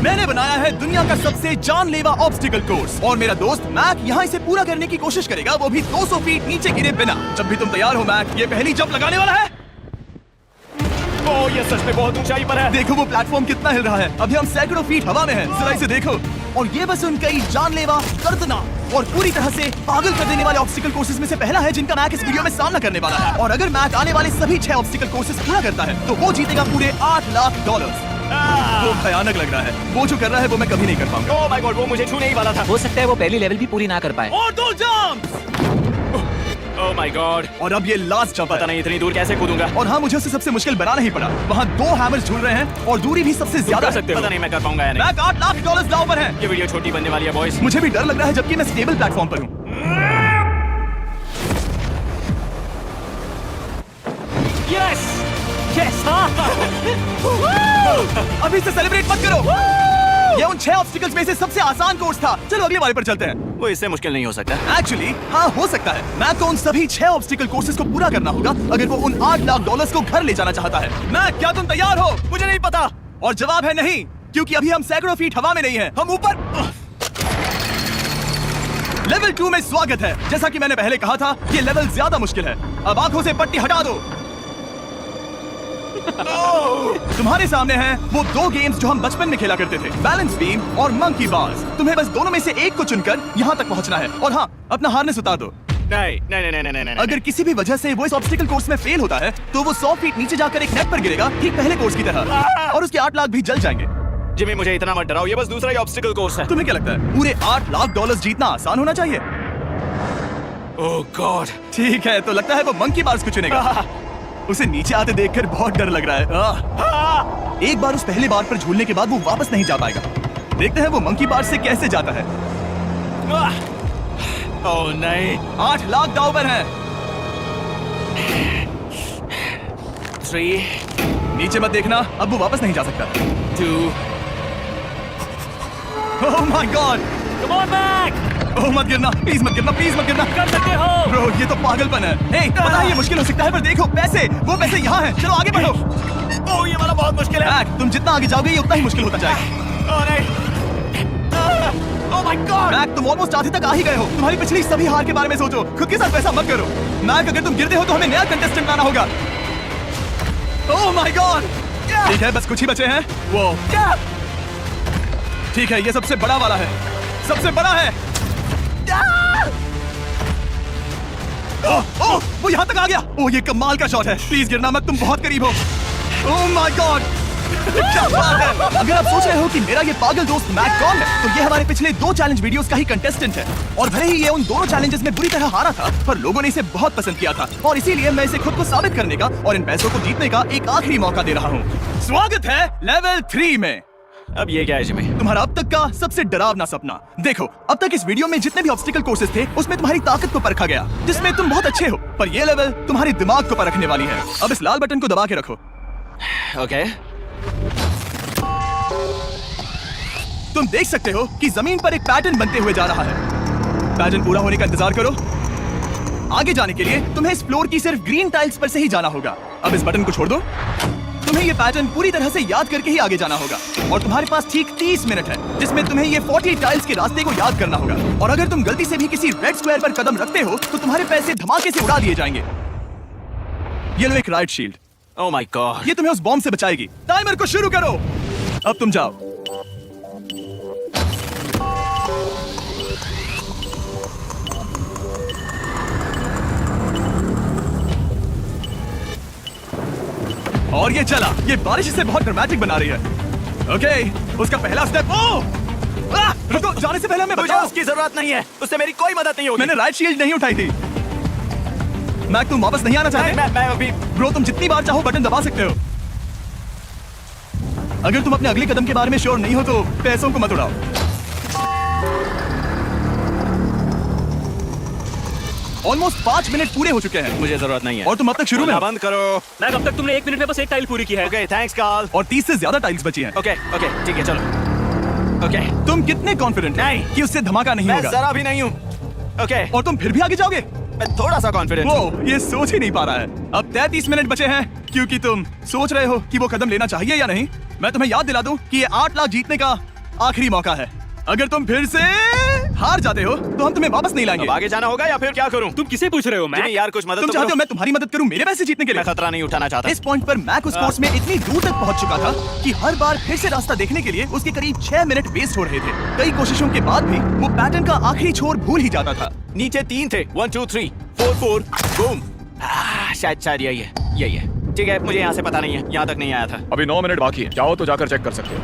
मैंने बनाया है दुनिया का सबसे जानलेवा ऑब्स्टिकल कोर्स और मेरा दोस्त मैक यहाँ इसे पूरा करने की कोशिश करेगा, वो भी 200 फीट नीचे गिरे बिना। जब भी तुम तैयार हो मैक, ये पहली जंप लगाने वाला है। ओह, ये सच में बहुत ऊंचाई पर है। देखो वो प्लेटफॉर्म कितना हिल रहा है। अभी हम सैकड़ों फीट हवा में हैं। जरा इसे देखो। और ये बस उन कई जानलेवा, दर्दनाक और पूरी तरह से पागल कर देने वाले ऑब्स्टिकल कोर्सेज में से पहला है जिनका मैक इस वीडियो में सामना करने वाला है। और अगर मैक आने वाले सभी 6 ऑब्स्टिकल कोर्सेज पूरा करता है तो वो जीतेगा पूरे $8 लाख। वो भयानक लग रहा है। वो जो कर रहा है वो मैं कभी नहीं कर पाऊंगा। ओह माय गॉड, वो मुझे छूने ही वाला था। हो सकता है वो पहली लेवल भी पूरी ना कर पाए। और 2 जंप। ओह माय गॉड, और अब ये लास्ट जंप। पता नहीं इतनी दूर कैसे कूदूंगा। और हाँ, मुझे उसे सबसे मुश्किल बनाना ही पड़ा। वहाँ 2 हैमर्स झूल रहे हैं और दूरी भी सबसे ज्यादा कर सकते हो। पता नहीं मैं कर पाऊंगा या नहीं। मैक $8 लाख दांव पर है। ये वीडियो छोटी बनने वाली है बॉयज। मुझे भी डर लग रहा है जबकि मैं स्टेबल प्लेटफॉर्म पर हूँ। Yes yes. अभी से सेलिब्रेट मत करो। ये उन 6 ऑब्स्टिकल्स में से सबसे आसान कोर्स था। चलो अगले वाले पर चलते हैं। वो इससे मुश्किल नहीं हो सकता। एक्चुअली हाँ, हो सकता है। मैक को उन सभी 6 ऑब्स्टिकल कोर्सेज को पूरा करना होगा अगर वो उन $8 लाख को घर ले जाना चाहता है। मैक, क्या तुम तैयार हो? मुझे नहीं पता। और जवाब है नहीं, क्योंकि अभी हम सैकड़ों फीट हवा में नहीं हैं। हम ऊपर। लेवल 2 में स्वागत है। जैसा कि मैंने पहले कहा था, ये लेवल ज्यादा मुश्किल है। अब आंखों से पट्टी हटा दो। तुम्हारे सामने हैं वो 2 गेम्स जो हम बचपन में खेला करते थे, बैलेंस बीम और मंकी बार्स। तुम्हें बस दोनों में से एक को चुनकर यहाँ तक पहुँचना है। और हाँ, अपना हार्नेस उतार दो। नहीं नहीं नहीं नहीं नहीं। अगर किसी भी वजह से वो इस ऑब्स्टिकल कोर्स में फेल होता है तो वो 100 फीट नीचे जाकर एक नेट पर गिरेगा, ठीक पहले कोर्स की तरह। और उसके $8 लाख भी जल जाएंगे। जिमी, मुझे इतना मत डराओ। ये बस दूसरा ही ऑब्स्टिकल कोर्स है। तुम्हें क्या लगता है पूरे $8 लाख जीतना आसान होना चाहिए? ओह गॉड। ठीक है, तो लगता है वो मंकी बार्स को चुनेगा। उसे नीचे आते देखकर बहुत डर लग रहा है। एक बार उस पहले बार पर झूलने के बाद वो वापस नहीं जा पाएगा। देखते हैं वो मंकी बार से कैसे जाता है। ओह नहीं। $8 लाख दांव पर है। 3 नीचे मत देखना, अब वो वापस नहीं जा सकता। 2 oh my God. Come on back. Oh मत गिरना, प्लीज मत गिरना, प्लीज मत गिरना। कर सकते हो। ब्रो, ये तो पागलपन है। हे, पता है ये मुश्किल हो सकता है, पर देखो पैसे, वो पैसे यहाँ हैं। चलो आगे बढ़ो। ओह, ये वाला बहुत मुश्किल है। मैक, तुम जितना आगे जाओगे ये उतना ही मुश्किल होता जाएगा। ओह नहीं। ओह माय गॉड। मैक, तुम ऑलमोस्ट आधे तक आ ही गए हो। तुम्हारी पिछली सभी हार के बारे में सोचो। खुद के साथ वैसा मत करो। मैक, अगर तुम गिरते हो तो हमें नया कंटेस्टेंट लाना होगा। ओह माय गॉड। ठीक है, बस कुछ ही बचे हैं। वो ठीक है, ये सबसे बड़ा वाला है। सबसे बड़ा है। ओह, ओह, वो यहाँ तक आ गया। ओह, ये कमाल का शॉट है। प्लीज गिरना मत, तुम बहुत करीब हो। ओह माय गॉड, क्या बात है। अगर आप सोच रहे हो कि मेरा ये पागल दोस्त मैक कौन है, तो ये हमारे पिछले 2 चैलेंज वीडियोस का ही कंटेस्टेंट है। और भले ही ये उन दोनों चैलेंजेस में बुरी तरह हारा था, पर लोगों ने इसे बहुत पसंद किया था और इसीलिए मैं इसे खुद को साबित करने का और इन पैसों को जीतने का एक आखिरी मौका दे रहा हूँ। स्वागत है लेवल 3 में। अब ये क्या है जिमी? तुम्हारा अब तक का सबसे डरावना सपना। देखो, अब तक इस वीडियो में जितने भी ऑब्स्टिकल कोर्सेज थे उसमें तुम्हारी ताकत को परखा गया, जिसमें तुम बहुत अच्छे हो। पर ये लेवल तुम्हारे दिमाग को परखने वाली है। अब इस लाल बटन को दबा के रखो। ओके। तुम देख सकते हो कि जमीन पर एक पैटर्न बनते हुए जा रहा है। पैटर्न पूरा होने का इंतजार करो। आगे जाने के लिए तुम्हें इस फ्लोर की सिर्फ ग्रीन टाइल्स पर से ही जाना होगा। अब इस बटन को छोड़ दो। तुम्हें ये पैटर्न पूरी तरह से याद करके ही आगे जाना होगा और तुम्हारे पास ठीक 30 मिनट है जिसमें तुम्हें ये 40 टाइल्स के रास्ते को याद करना होगा। और अगर तुम गलती से भी किसी रेड स्क्वायर पर कदम रखते हो तो तुम्हारे पैसे धमाके से उड़ा दिए जाएंगे। ये लो एक right shield. Oh my God. ये तुम्हें उस बॉम्ब से बचाएगी। टाइमर को शुरू करो। अब तुम जाओ। और ये चला। ये बारिश इसे बहुत ड्रामेटिक बना रही है। ओके, उसका पहला स्टेप। रुको, जाने से पहले हमें मुझे बचाओ। उसकी जरूरत नहीं है। उससे मेरी कोई मदद नहीं होगी। मैंने राइट शील्ड नहीं उठाई थी। मैक, तुम वापस नहीं आना चाहते? मैं अभी। ब्रो, तुम जितनी बार चाहो बटन दबा सकते हो। अगर तुम अपने अगले कदम के बारे में श्योर नहीं हो तो पैसों को मत उड़ाओ। ऑलमोस्ट 5 मिनट पूरे हो चुके हैं। मुझे जरूरत नहीं है। और तुम अब तक शुरू में हो। बंद करो। मैं अब तक तुमने 1 मिनट में बस एक टाइल पूरी की है। Okay, thanks Karl. और 30 से ज्यादा टाइल्स बची हैं। ओके ओके, ठीक है, चलो। ओके। तुम कितने कॉन्फिडेंट नहीं। कि उससे धमाका नहीं मैं होगा? जरा भी नहीं हूँ। ओके। और तुम फिर भी आगे जाओगे? मैं थोड़ा सा कॉन्फिडेंट हूँ। वो ये सोच ही नहीं पा रहा है। अब 33 मिनट बचे हैं क्योंकि तुम सोच रहे हो कि वो कदम लेना चाहिए या नहीं। मैं तुम्हें याद दिला दूं कि ये 8 लाख जीतने का आखिरी मौका है। अगर तुम फिर से हार जाते हो तो हम तुम्हें वापस नहीं लाएंगे। अब आगे जाना होगा या फिर क्या करूं? तुम किसे पूछ रहे हो? जिमी मैं यार कुछ मदद तुम तो चाहते करो। हो मैं तुम्हारी मदद करूं मेरे पैसे जीतने के लिए? मैं खतरा नहीं उठाना चाहता। इस पॉइंट पर मैक उस कोर्स में इतनी दूर तक पहुंच चुका था कि हर बार फिर से रास्ता देखने के लिए उसके करीब 6 मिनट वेस्ट हो रहे थे। कई कोशिशों के बाद भी वो पैटर्न का आखिरी छोर भूल ही जाता था। नीचे 3 थे, 1 2 3 4 4 बूम। शायद यही है। ठीक है, मुझे यहाँ से पता नहीं है, यहाँ तक नहीं आया था। अभी 9 मिनट बाकी है, चाहो तो जाकर चेक कर सकते हो।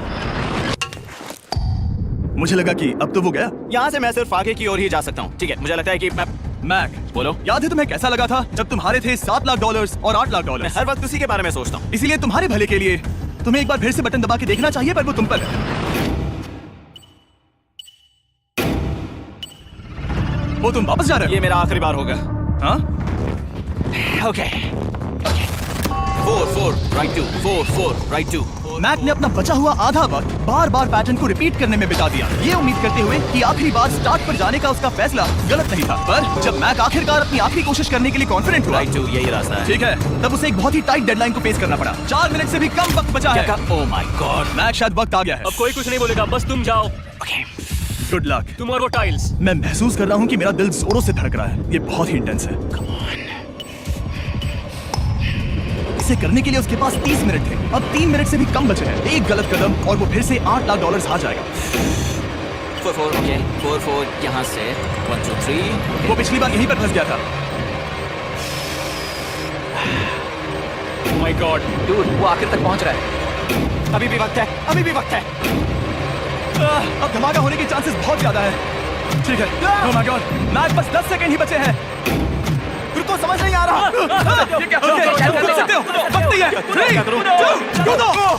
मुझे लगा कि अब तो वो गया। यहाँ से मैं सिर्फ आगे की ओर ही जा सकता हूँ। ठीक है, मुझे लगता है कि मैं मैक, बोलो। याद है तुम्हें कैसा लगा था जब तुम हारे थे $7 लाख और $8 लाख? मैं हर वक्त उसी के बारे में सोचता हूँ। इसीलिए तुम्हारे भले के लिए तुम्हें एक बार फिर से बटन दबा के देखना चाहिए, पर वो तुम पर है। वो तुम वापस जा रहे ये मेरा आखिरी बार होगा। हो? हाँ? Okay 4 4 right 2 4 4 right 2। मैक ने अपना बचा हुआ आधा वक्त बार बार पैटर्न को रिपीट करने में बिता दिया, ये उम्मीद करते हुए कि आखिरी बार स्टार्ट पर जाने का उसका फैसला गलत नहीं था। पर जब मैक आखिरकार अपनी आखिरी कोशिश करने के लिए कॉन्फिडेंट हुआ, राइट 2 यही रास्ता है। ठीक है, तब उसे एक बहुत ही टाइट डेडलाइन को फेस करना पड़ा। 4 मिनट से भी कम वक्त बचा है। ओह माय गॉड। मैक, शायद वक्त आ गया है। अब कोई कुछ नहीं बोलेगा, बस तुम जाओ। Okay good luck. तुम और वो टाइल्स। मैं महसूस कर रहा हूँ कि मेरा दिल जोरों से धड़क रहा है। ये बहुत ही इंटेंस है। इसे करने के लिए उसके पास 30 मिनट थे। अब 3 मिनट से भी कम बचे हैं। एक गलत कदम और वो फिर से $8 लाख हार जाएगा। 4 4 ओके 4 4 यहाँ से 1 2 3। वो पिछली बार यहीं पर फंस गया था। ओह माय गॉड, डूड, वो आखिर तक पहुंच रहा है। अभी भी वक्त है, अभी भी वक्त है। अब धमाका होने के चांसेस बहुत ज्यादा है। ठीक है, ओह माय गॉड, मैच बस 10 सेकंड ही बचे हैं। रुको, समझ नहीं आ रहा। ये क्या? कर सकते हो, वक्त नहीं है। 3 2 1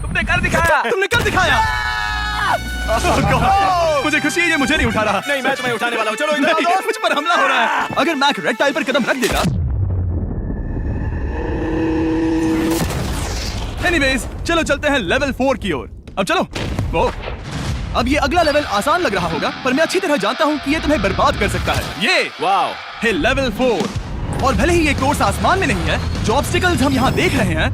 तुमने कर दिखाया। तुमने कर दिखाया। Oh God, मुझे खुशी है ये मुझे नहीं उठा रहा। नहीं, मैं तुम्हें उठाने वाला हूँ। चलो इधर आओ नहीं, दोस्त। मुझ पर हमला हो रहा है। अगर मैक रेड टाइल पर कदम रख देता। एनीवेज, चलो चलते हैं लेवल 4 की ओर। अब चलो। वो अब ये अगला लेवल आसान लग रहा होगा, पर मैं अच्छी तरह जानता हूँ कि ये तुम्हें बर्बाद कर सकता है। ये वाओ है लेवल 4। और भले ही ये कोर्स आसमान में नहीं है, जो ऑब्स्टिकल्स हम यहाँ देख रहे हैं,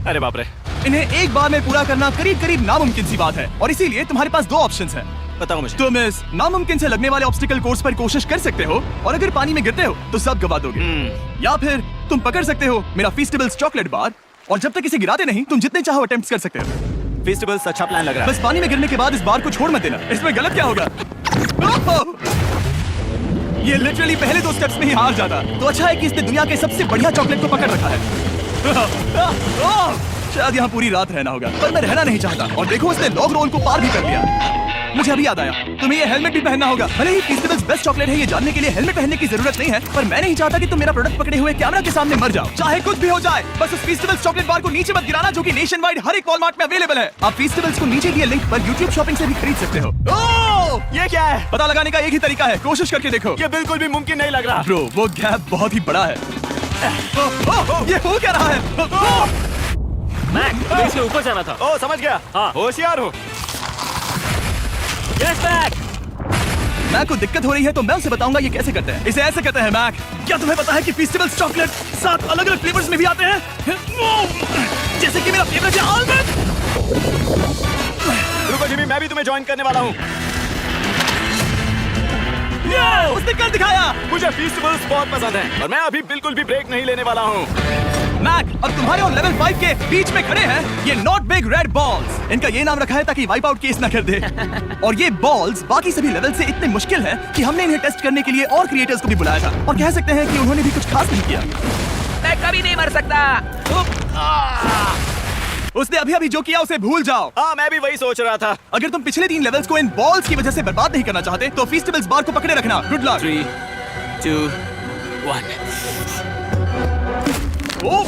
अरे बाप रे। इन्हें एक बार में पूरा करना करीब करीब नामुमकिन सी बात है। और इसीलिए तुम्हारे पास 2 ऑप्शंस हैं। बताओ मुझे। तुम इस नामुमकिन से लगने वाले ऑब्स्टिकल कोर्स पर कोशिश कर सकते हो, और अगर पानी में गिरते हो तो सब गवा दोगे। या फिर तुम पकड़ सकते हो मेरा फीस्टेबल्स चॉकलेट बार, और जब तक इसे गिराते नहीं तुम जितने चाहो अटेम्प्ट्स कर सकते हो। फेस्टिवल्स अच्छा प्लान लग रहा है। बस पानी में गिरने के बाद इस बार को छोड़ मत देना। इसमें गलत क्या होगा? ओह! ये लिटरली पहले 2 स्टेप्स में ही हार जाता। तो अच्छा है कि इसने दुनिया के सबसे बढ़िया चॉकलेट को पकड़ रखा है। शायद यहाँ पूरी रात रहना होगा, पर मैं रहना नहीं चाहता। और देखो, उसने लॉग रोल को पार भी कर लिया। मुझे अभी याद आया, तुम्हें ये हेलमेट भी पहनना होगा। भले ही फेस्टिवल्स बेस्ट चॉकलेट है ये जानने के लिए हेलमेट पहनने की जरूरत नहीं है, पर मैं नहीं चाहता कि तुम मेरा प्रोडक्ट पकड़े हुए कैमरा के सामने मर जाओ। चाहे कुछ भी हो जाए, बस उस फेस्टिवल्स चॉकलेट बार को नीचे मत गिराना, जो कि नेशन वाइड हर एक वॉलमार्ट में अवेलेबल है। आप फेस्टिवल्स को नीचे दिए लिंक पर YouTube शॉपिंग से भी खरीद सकते हो। ओह! ये क्या है? पता लगाने का एक ही तरीका है, कोशिश करके देखो। ये बिल्कुल भी मुमकिन नहीं लग रहा। ब्रो, वो गैप बहुत ही बड़ा है। ये हो क्या रहा है? मैक, तुम्हें इसके ऊपर जाना था। ओह, समझ गया। हाँ। होशियार हो। Yes Mac. मैक को दिक्कत हो रही है तो मैं उसे बताऊंगा ये कैसे करते हैं। इसे ऐसे करते हैं मैक। क्या तुम्हें पता है कि फेस्टिवल्स चॉकलेट 7 अलग-अलग फ्लेवर्स में भी आते हैं? जैसे कि मेरा फेवरेट है आलमंड। रुको जिमी, मैं भी तुम्हें ज्वाइन करने वाला हूँ। उसने कर दिखाया। मुझे फेस्टिवल्स बहुत पसंद हैं और मैं अभी बिल्कुल भी ब्रेक नहीं लेने वाला हूँ। मैक, अब तुम्हारे और लेवल 5 के बीच में खड़े हैं ये नॉट बिग रेड बॉल्स। इनका ये नाम रखा है ताकि वाइप आउट केस ना कर दे। और ये बॉल्स बाकी सभी लेवल से इतने मुश्किल हैं कि हमने इन्हें टेस्ट करने के लिए और क्रिएटर्स को भी बुलाया था, और कह सकते हैं कि उन्होंने भी कुछ खास नहीं किया। मैं कभी नहीं मर सकता। उसने अभी अभी जो किया उसे भूल जाओ। हाँ, मैं भी वही सोच रहा था। अगर तुम पिछले 3 लेवल्स को इन बॉल्स की वजह से बर्बाद नहीं करना चाहते तो फेस्टिवल्स बार को पकड़े रखना। Good luck. 3 2 1। ओह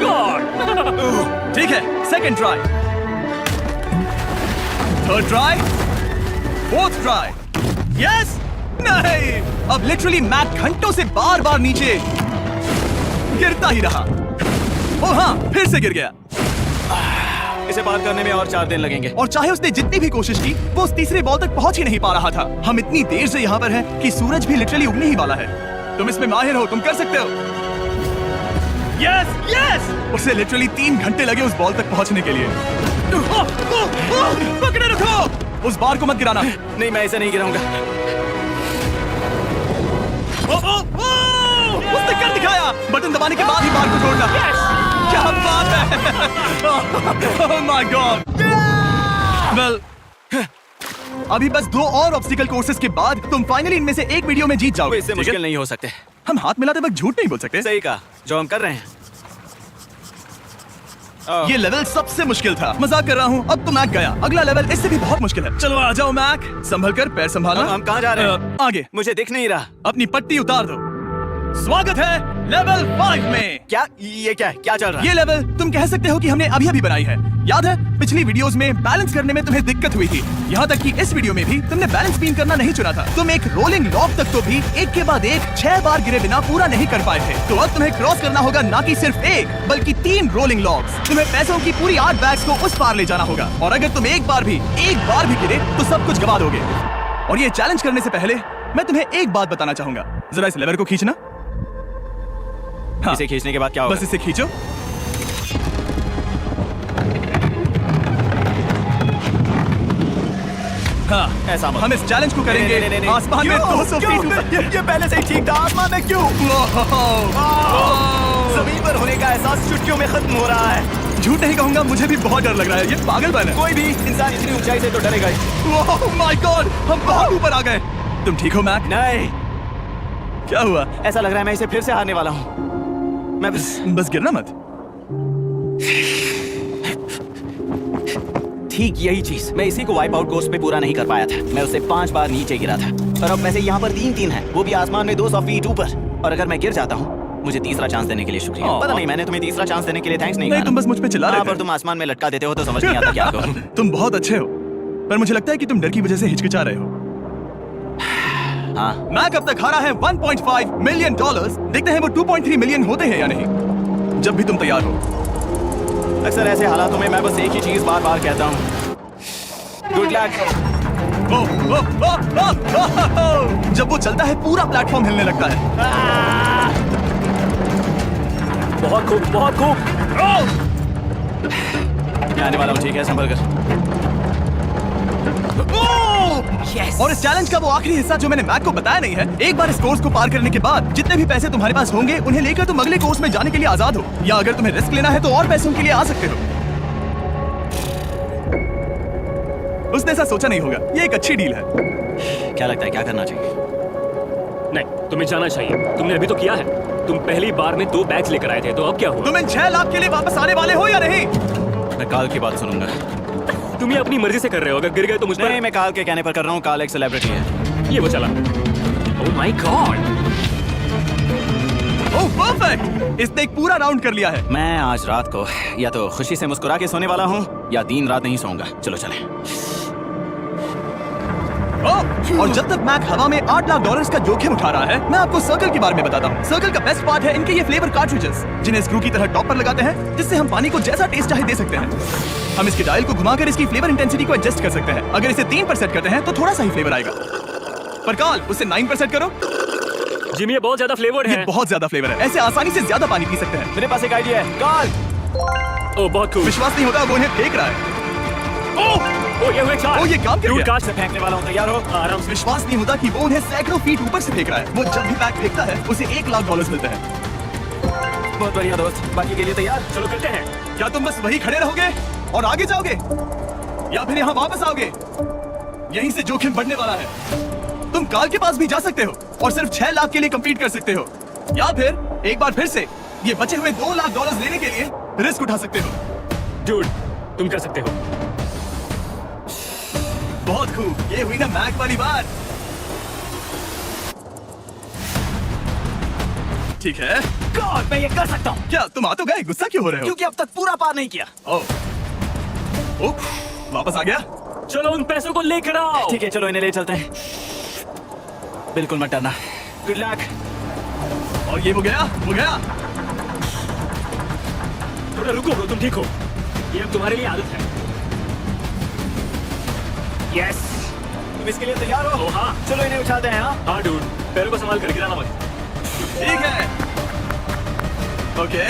गॉड। ठीक है, second try, third try, fourth try. Yes. नहीं, अब लिटरली मैक घंटों से बार बार नीचे गिरता ही रहा। ओ हाँ, फिर से गिर गया। इसे पार करने में और 4 दिन लगेंगे। और चाहे उसने जितनी भी कोशिश की, वो उस तीसरे बॉल तक पहुंच ही नहीं पा रहा था। हम इतनी देर से यहाँ पर हैं कि सूरज भी लिटरली उगने ही वाला है। तुम इसमें माहिर हो, तुम कर सकते हो। यस यस, उसे लिटरली 3 घंटे लगे उस बॉल तक पहुंचने के लिए। पकड़े रखो, उस बार को मत गिराना। नहीं, मैं इसे नहीं गिराऊंगा। उसने कर दिखाया, बटन दबाने के बाद ही बार को छोड़ना। क्या बात है। ओह माय गॉड। वेल, अभी बस 2 और ऑब्स्टिकल कोर्सेज के बाद तुम फाइनली इनमें से एक वीडियो में जीत जाओगे। इससे मुश्किल नहीं हो सकते। हम हाथ मिलाते वक्त झूठ नहीं बोल सकते। सही कहा, जो हम कर रहे हैं। ये लेवल सबसे मुश्किल था। मजाक कर रहा हूँ, अब तो मैक गया। अगला लेवल इससे भी बहुत मुश्किल है। चलो आ जाओ मैक, संभल कर, पैर संभालना। हम कहाँ जा रहे हैं? आगे। मुझे दिख नहीं रहा। अपनी पट्टी उतार दो। स्वागत है लेवल 5 में। क्या ये क्या है? क्या चल रहा है? ये लेवल तुम कह सकते हो कि हमने अभी अभी बनाई है। याद है पिछली वीडियोस में बैलेंस करने में तुम्हें दिक्कत हुई थी, यहाँ तक कि इस वीडियो में भी तुमने बैलेंस बीम करना नहीं चुना था। तुम एक रोलिंग लॉक तक तो भी एक के बाद एक 6 बार गिरे बिना पूरा नहीं कर पाए थे। तो अब तुम्हें क्रॉस करना होगा ना कि सिर्फ एक बल्कि 3 रोलिंग लॉक्स। तुम्हें पैसों की पूरी 8 बैग्स को उस पार ले जाना होगा, और अगर तुम एक बार भी गिरे तो सब कुछ गवा दोगे। और ये चैलेंज करने से पहले मैं तुम्हें एक बात बताना चाहूंगा। जरा इस लेवर को खींचना। हाँ, इसे खींचने के बाद क्या होगा? बस इसे खींचो। हाँ, ऐसा मत। हम इस चैलेंज को करेंगे नहीं। आसमान में क्यों? 200 क्यों? फीट ऊपर। ये पहले से ही ठीक था। आसमान में क्यों? जमीन पर होने का एहसास चुटकियों में खत्म हो रहा है। झूठ नहीं कहूंगा, मुझे भी बहुत डर लग रहा है। ये पागलपन है। कोई भी इंसान इतनी ऊंचाई से तो डरेगा ही। ओह माय गॉड, हम बहुत ऊपर आ गए। तुम ठीक हो मैक? नहीं, क्या हुआ? ऐसा लग रहा है मैं इसे फिर से हारने वाला हूँ। मैं बस गिरना मत। ठीक यही चीज, मैं इसी को वाइप आउट कोर्स पे पूरा नहीं कर पाया था। मैं उससे 5 बार नीचे गिरा था, और अब वैसे यहाँ पर 3-3 है, वो भी आसमान में 200 फीट ऊपर। और अगर मैं गिर जाता हूँ, मुझे तीसरा चांस देने के लिए शुक्रिया। पता नहीं मैंने तुम्हें तीसरा चांस देने के लिए थैंक्स नहीं कहा। तुम बस मुझ पे चिल्ला रहे थे। पर तुम आसमान में लटका देते हो तो समझ नहीं आता क्या करूं। तुम बहुत अच्छे हो, पर मुझे लगता है कि तुम डर की वजह से हिचकिचा रहे हो। हाँ, मैक अब तक हारा है $1.5 मिलियन। देखते हैं वो 2.3 मिलियन होते हैं या नहीं, जब भी तुम तैयार हो। अक्सर ऐसे हालातों में मैं बस एक ही चीज बार बार कहता हूँ, गुड लक। जब वो चलता है पूरा प्लेटफॉर्म हिलने लगता है। बहुत खूब, बहुत खूब। मैं आने वाला हूँ, ठीक है, संभल कर। Yes. और इस चैलेंज का वो आखिरी हिस्सा जो मैंने मैक को बताया नहीं है। एक बार इस कोर्स को पार करने के बाद जितने भी पैसे तुम्हारे पास होंगे उन्हें लेकर तुम अगले कोर्स में जाने के लिए आजाद हो, या अगर तुम्हें रिस्क लेना है तो और पैसों के लिए आ सकते हो। उसने ऐसा सोचा नहीं होगा, ये एक अच्छी डील है। क्या लगता है क्या करना चाहिए? नहीं, तुम्हें जाना चाहिए। तुमने अभी तो किया है। तुम पहली बार में 2 बैग्स लेकर आए थे, तो अब क्या हुआ? तुम इन 6 लाख के लिए वापस आने वाले हो या नहीं? मैं काल की बात सुनूंगा। तुम ये अपनी मर्जी से कर रहे हो। अगर गिर गए तो मुझ पर। नहीं, मैं काल के कहने पर कर रहा हूँ। काल एक सेलिब्रिटी है। ये वो चला। ओह माय गॉड। ओह परफेक्ट, इसने एक पूरा राउंड कर लिया है। मैं आज रात को या तो खुशी से मुस्कुरा के सोने वाला हूँ या दिन रात नहीं सोऊंगा। चलो चलें। और जब तक मैक हवा में $8 लाख का जोखिम उठा रहा है, मैं आपको सर्कल के बारे में बताता हूँ। सर्कल का बेस्ट पार्ट है इनके ये फ्लेवर कार्ट्रिजेस, जिन्हें स्क्रू की तरह टॉप पर लगाते हैं, जिससे हम पानी को जैसा टेस्ट चाहे दे सकते हैं। हम इसके डायल को घुमाकर इसकी फ्लेवर इंटेंसिटी को एडजस्ट कर सकते हैं। अगर इसे 3 पर सेट करते हैं तो थोड़ा सा ही फ्लेवर आएगा, पर काल उसे 9 पर सेट करो। जिमी, ये बहुत ज्यादा फ्लेवर्ड ये है। बहुत ज्यादा फ्लेवर है, ऐसे आसानी से ज्यादा पानी पी सकते हैं। मेरे पास एक आइडिया है। काल, ओह बहुत खूब। विश्वास नहीं होता, वो उन्हें फेंक रहा है। ओह ये हुए 4। ओह, ये काम कर Dude, गया। काश से फेंकने वाला हूँ, तैयार हो? आराम से। विश्वास नहीं होता कि वो उन्हें सैकड़ों फीट ऊपर से फेंक रहा है। वो जब भी बैग फेंकता है उसे $1 लाख मिलते हैं। बहुत बढ़िया दोस्त, बाकी के लिए तैयार? चलो करते हैं। क्या तुम बस वही खड़े रहोगे और आगे जाओगे, या फिर यहाँ वापस आओगे? यहीं से जोखिम बढ़ने वाला है। तुम काल के पास भी जा सकते हो और सिर्फ 6 लाख के लिए कंप्लीट कर सकते हो, या फिर एक बार फिर से ये बचे हुए $2 लाख लेने के लिए रिस्क उठा सकते हो। Dude, तुम कर सकते हो। बहुत खूब, ये हुई ना मैक वाली बात। ठीक है, गॉड, मैं ये कर सकता हूँ। क्या तुम आ तो गए, गुस्सा क्यों हो रहे हो? क्योंकि अब तक पूरा पार नहीं किया। ओह, वापस आ गया। चलो उन पैसों को लेकर आओ। ठीक है, चलो इन्हें ले चलते हैं। बिल्कुल मत डरना। Good luck. और ये वो गया, वो गया। थोड़ा रुको ब्रो, तुम ठीक हो? ये अब तुम्हारे लिए आदत है। यस। तुम इसके लिए तैयार हो? ओह हाँ। चलो इन्हें उठाते हैं। हाँ, हाँ डूड, पैरों को संभाल कर गिराना मत। ठीक है। ओके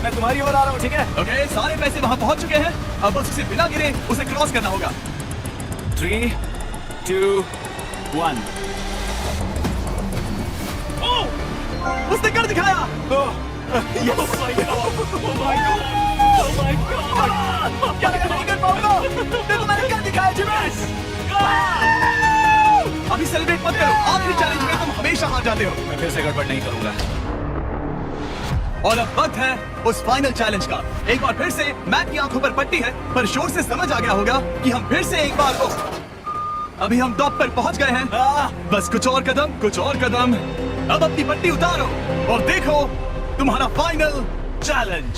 मैं तुम्हारी ओर आ रहा हूँ, ठीक है? ओके, सारे पैसे वहां पहुंच चुके हैं। अब बस उसे बिना गिरे उसे क्रॉस करना होगा। 3, 2, 1। उसने कर दिखाया। क्या लगा नहीं कर पाऊंगा? देखो मैंने कर दिखाया जिमेश। अभी सेलिब्रेट मत करो, आखिरी चैलेंज में तुम हमेशा हार जाते हो। मैं फिर से गड़बड़ नहीं करूंगा। और अब वक्त है उस फाइनल चैलेंज का। एक बार फिर से मैक की आंखों पर पट्टी है, पर शोर से समझ आ गया होगा कि हम फिर से एक बार अभी हम टॉप पर पहुंच गए हैं। बस कुछ और कदम, कुछ और कदम। अब अपनी पट्टी उतारो और देखो तुम्हारा फाइनल चैलेंज।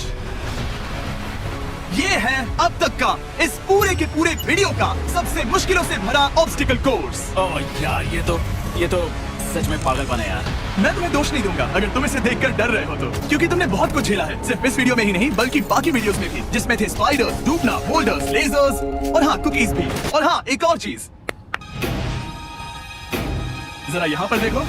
ये है अब तक का इस पूरे के पूरे वीडियो का सबसे मुश्किलों से भरा ऑब्स्टिकल कोर्स। ओह यार, ये तो सच में पागलपन है यार। मैं तुम्हें दोष नहीं दूंगा अगर तुम इसे देखकर डर रहे हो तो, क्योंकि तुमने बहुत कुछ झेला है, सिर्फ इस वीडियो में ही नहीं बल्कि बाकी वीडियोस में भी, जिसमें थे स्पाइडर्स, डूबना, बोल्डर्स, लेजर्स और हाँ कुकीज भी। और हाँ एक और चीज, जरा यहाँ पर देखो।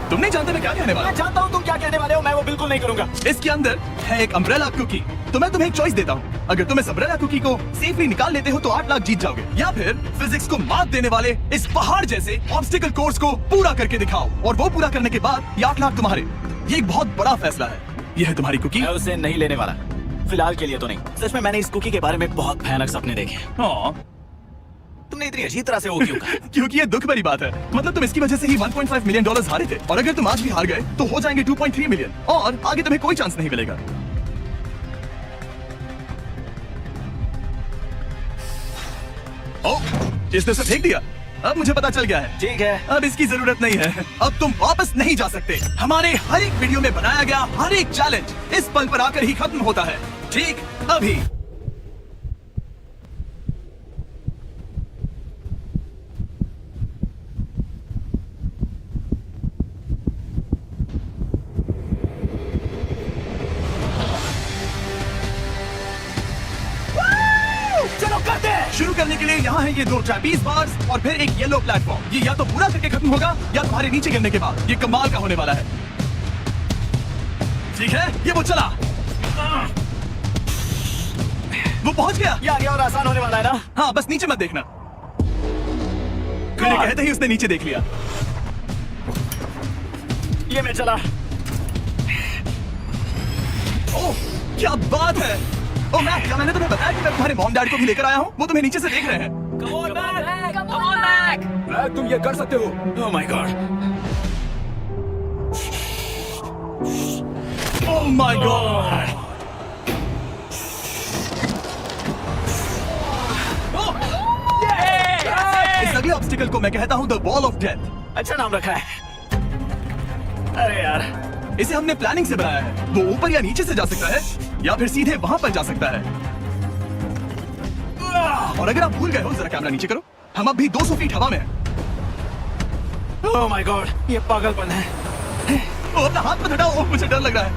तुम नहीं जानते मैं क्या कहने वाला मैं जानता हूँ तुम क्या कहने वाले हो, मैं वो बिल्कुल नहीं करूंगा। हूँ। इसके अंदर है एक अम्ब्रेला कुकी। तो मैं तुम्हें एक चॉइस देता हूँ, अगर तुम इस अम्ब्रेला कुकी को सेफली निकाल लेते हो तो 8 लाख जीत जाओगे, या फिर फिजिक्स को मात देने वाले इस पहाड़ जैसे ऑब्स्टिकल कोर्स को पूरा करके दिखाओ, और वो पूरा करने के बाद ये 8 लाख तुम्हारे। ये एक बहुत बड़ा फैसला है। ये है तुम्हारी कुकी। मैं उसे नहीं लेने वाला, फिलहाल के लिए तो नहीं। सच में मैंने इस कुकी के बारे में बहुत भयानक सपने देखे। हाँ, तुमने इतनी अजीब तरह से वो क्यों कहा? क्योंकि ये दुख भरी बात है। मतलब तुम इसकी वजह से ही 1.5 मिलियन डॉलर्स हारे थे, और अगर तुम आज भी हार गए तो हो जाएंगे 2.3 मिलियन, और आगे तुम्हें कोई चांस नहीं मिलेगा। ओह, इसने उसे फेंक दिया। अब मुझे पता चल गया है। ठीक है, अब इसकी जरूरत नहीं है। अब तुम वापस नहीं जा सकते। हमारे हर एक वीडियो में बनाया गया हर एक चैलेंज इस पल पर आकर ही खत्म होता है। ठीक अभी। चलो करते हैं। शुरू करने के लिए यहाँ है ये 2 ट्रैपीज बार्स और फिर एक येलो प्लेटफॉर्म। ये या तो पूरा करके खत्म होगा या तुम्हारे नीचे गिरने के बाद। ये कमाल का होने वाला है। ठीक है, ये वो चला, वो पहुंच गया। ये आगे और आसान होने वाला है ना? हाँ, बस नीचे मत देखना। मैंने कहते ही उसने नीचे देख लिया। ये मैं चला। ओह, क्या बात है। ओह मैक, क्या मैंने तुम्हें बताया कि मैं तुम्हारे मॉम डैड को भी लेकर आया हूँ? वो तुम्हें नीचे से देख रहे हैं। मैक, तुम ये कर सकते हो। ओह my God. Oh my God. इस अगले ऑब्स्टिकल को मैं कहता हूँ द वॉल ऑफ डेथ। अच्छा नाम रखा है। अरे यार, इसे हमने प्लानिंग से बनाया है। वो ऊपर या नीचे से जा सकता है, या फिर सीधे वहां पर जा सकता है। और अगर आप भूल गए हो, जरा कैमरा नीचे करो। हम अब भी 200 फीट हवा में हैं। ओह माय गॉड, ये पागलपन है। ओह, अपना हाथ मत हटाओ। ओह, मुझे डर लग रहा है।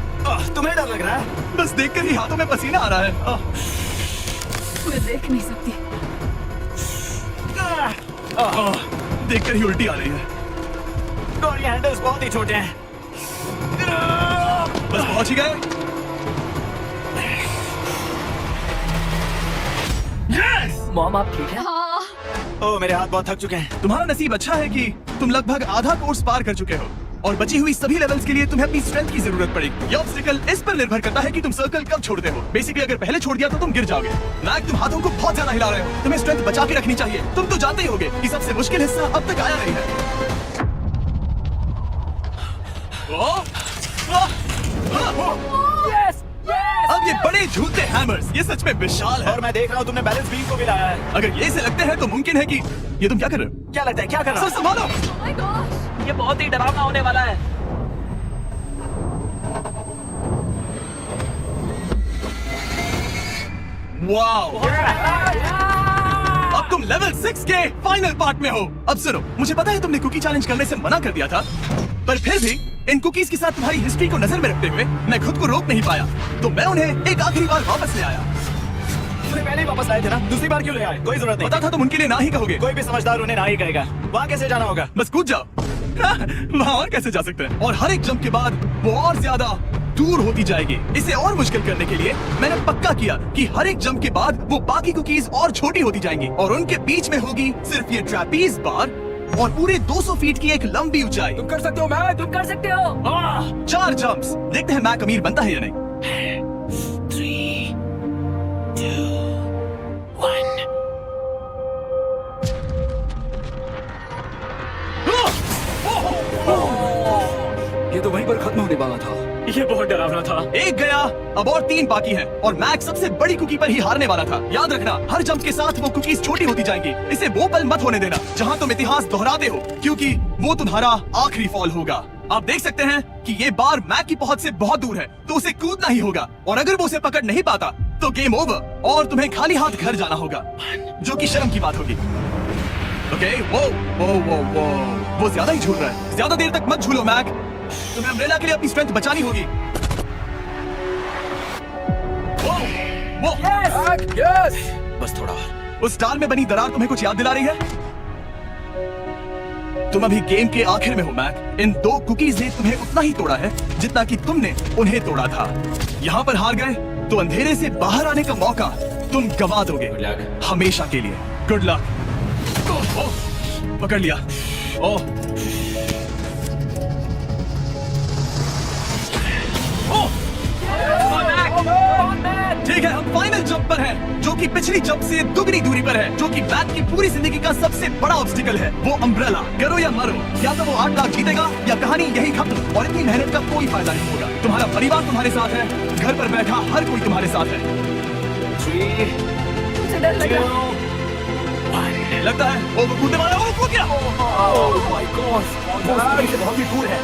तुम्हें डर लग रहा है? बस देखकर ही हाथों में पसीना आ रहा है। मैं देख नहीं सकती। देखकर ही उल्टी आ रही है। और ये हैंडल्स बहुत ही छोटे हैं। बस पहुंच ही गए। मॉम आप ठीक है? हाँ, ओह, मेरे हाथ बहुत थक चुके हैं। तुम्हारा नसीब अच्छा है कि तुम लगभग आधा कोर्स पार कर चुके हो, और बची हुई सभी लेवल्स के लिए तुम्हें अपनी स्ट्रेंथ की जरूरत पड़ेगी। ये ऑब्स्टिकल इस पर निर्भर करता है कि तुम सर्कल कब छोड़ते हो। बेसिकली अगर पहले छोड़ दिया तो तुम गिर जाओगे। मैक, तुम हाथों को बहुत ज्यादा हिला रहे हो। तुम्हें स्ट्रेंथ बचा के रखनी चाहिए। तुम तो जानते ही होगे कि सबसे मुश्किल हिस्सा अब तक आया नहीं है। अब ये बड़े झूलते हैमर्स, ये सच में विशाल है। और मैं देख रहा हूँ तुमने बैलेंस बीम को भी लाया है। अगर ये इसे लगते हैं तो मुमकिन है कि ये तुम क्या कर रहे हो? क्या लगता है, क्या कर रहा सर संभालो। oh my gosh, ये बहुत ही डरावना होने वाला है। वाओ, अब तुम लेवल 6 के फाइनल पार्ट में हो। अब सुनो, मुझे पता है तुमने कुकी चैलेंज करने से मना कर दिया था, पर फिर भी इन कुकीज के साथ तुम्हारी हिस्ट्री को नजर में रखते हुए मैं खुद को रोक नहीं पाया, तो मैं उन्हें एक आखिरी बार वापस ले आया। तुमने पहले ही वापस लाए थे ना, दूसरी बार क्यों ले आए? कोई जरूरत नहीं। पता था तुम उनके लिए ना ही कहोगे। कोई भी समझदार उन्हें ना ही कहेगा। वहाँ कैसे जाना होगा? बस कूद जाओ। वहाँ और कैसे जा सकते हैं? और हर एक जंप के बाद वो और ज्यादा दूर होती जाएगी। इसे और मुश्किल करने के लिए मैंने पक्का किया कि हर एक जंप के बाद वो बाकी कुकीज और छोटी होती जाएंगी और उनके बीच में होगी सिर्फ ये ट्रैपीज बार और पूरे 200 फीट की एक लंबी ऊंचाई। तुम कर सकते हो मैक, तुम कर सकते हो। 4 जंप्स। देखते हैं मैक अमीर बनता है या नहीं। 3, 2, 1। ये तो वहीं पर खत्म होने वाला था। ये बहुत डरावना था। एक गया, अब और 3 बाकी हैं और मैक सबसे बड़ी कुकी पर ही हारने वाला था। याद रखना, हर जंप के साथ वो कुकीज छोटी होती जाएंगी। इसे वो पल मत होने देना जहाँ तुम इतिहास दोहराते हो, क्योंकि वो तुम्हारा आखिरी फॉल होगा। आप देख सकते हैं कि ये बार मैक की पहुंच से बहुत दूर है, तो उसे कूदना ही होगा और अगर वो उसे पकड़ नहीं पाता तो गेम ओवर और तुम्हें खाली हाथ घर जाना होगा, जो कि शर्म की बात होगी। ओके, वो ज्यादा ही झूल रहा है। ज्यादा देर तक मत झूलो मैक, तुम्हें अम्ब्रेला के लिए अपनी स्ट्रेंथ बचानी होगी। वो बस थोड़ा और। उस डाल में बनी दरार तुम्हें कुछ याद दिला रही है? तुम अभी गेम के आखिर में हो मैक। इन 2 कुकीज ने तुम्हें उतना ही तोड़ा है जितना कि तुमने उन्हें तोड़ा था। यहाँ पर हार गए तो अंधेरे से बाहर आने का मौका तुम गवा दोगे हमेशा के लिए। Good luck. पकड़ लिया। ओह, ठीक है, हम फाइनल जंप पर हैं, जो कि पिछली जंप से दुगनी दूरी पर है, जो कि मैक की पूरी जिंदगी का सबसे बड़ा ऑब्स्टिकल है। वो अम्ब्रेला। करो या मरो, या तो वो 8 लाख जीतेगा या कहानी यही खत्म और इतनी मेहनत का कोई फायदा नहीं होगा। तुम्हारा परिवार तुम्हारे साथ है, घर पर बैठा हर कोई तुम्हारे साथ है। 3, मुझे डर लग रहा 2, है। 1। लगता है वो कूदने वाला है, वो कूद गया। ओह माय गॉड, वो बहुत ही दूर है।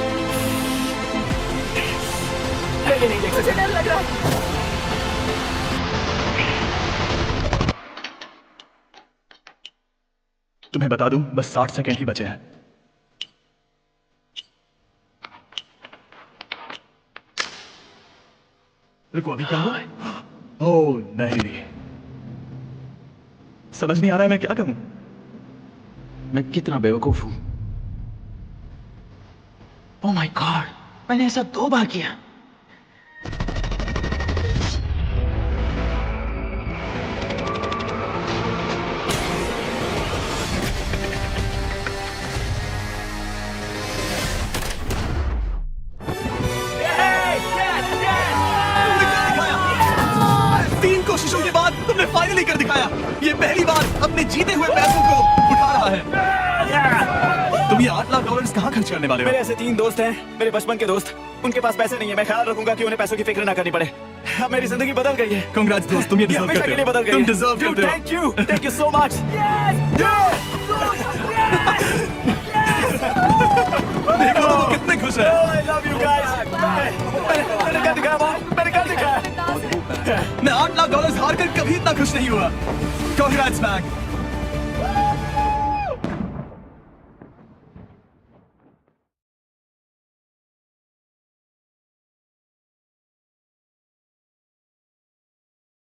ये नहीं देख मुझे सकते। डर लग रहा है। तुम्हें बता दूं, बस 60 सेकंड ही बचे हैं। रुको, अभी क्या हुआ? ओह नहीं, समझ नहीं आ रहा है मैं क्या करूं। मैं कितना बेवकूफ हूँ। ओह माय गॉड, मैंने ऐसा 2 बार किया। तीन कोशिशों के बाद तुमने फाइनली कर दिखाया। ये पहली बार अपने जीते हुए पैसों को उठा रहा है। तुम ये $8 लाख कहाँ खर्च करने वाले हो? मेरे ऐसे 3 दोस्त हैं, मेरे बचपन के दोस्त। उनके पास पैसे नहीं है। मैं ख्याल रखूंगा कि उन्हें पैसों की फिक्र ना करनी पड़े। अब मेरी जिंदगी बदल गई है। Congrats दोस्त, तुम ये ये डिजर्व हमेशा करते के लिए हो। बदल गई तुम है। डिजर्व Dude, करते हो। thank you so much। देखो वो कितने खुश है। I love you guys। मैंने कर दिखाया, मैंने कर दिखाया। मैं $8 लाख हार कर कभी इतना खुश नहीं हुआ। Congrats Mac.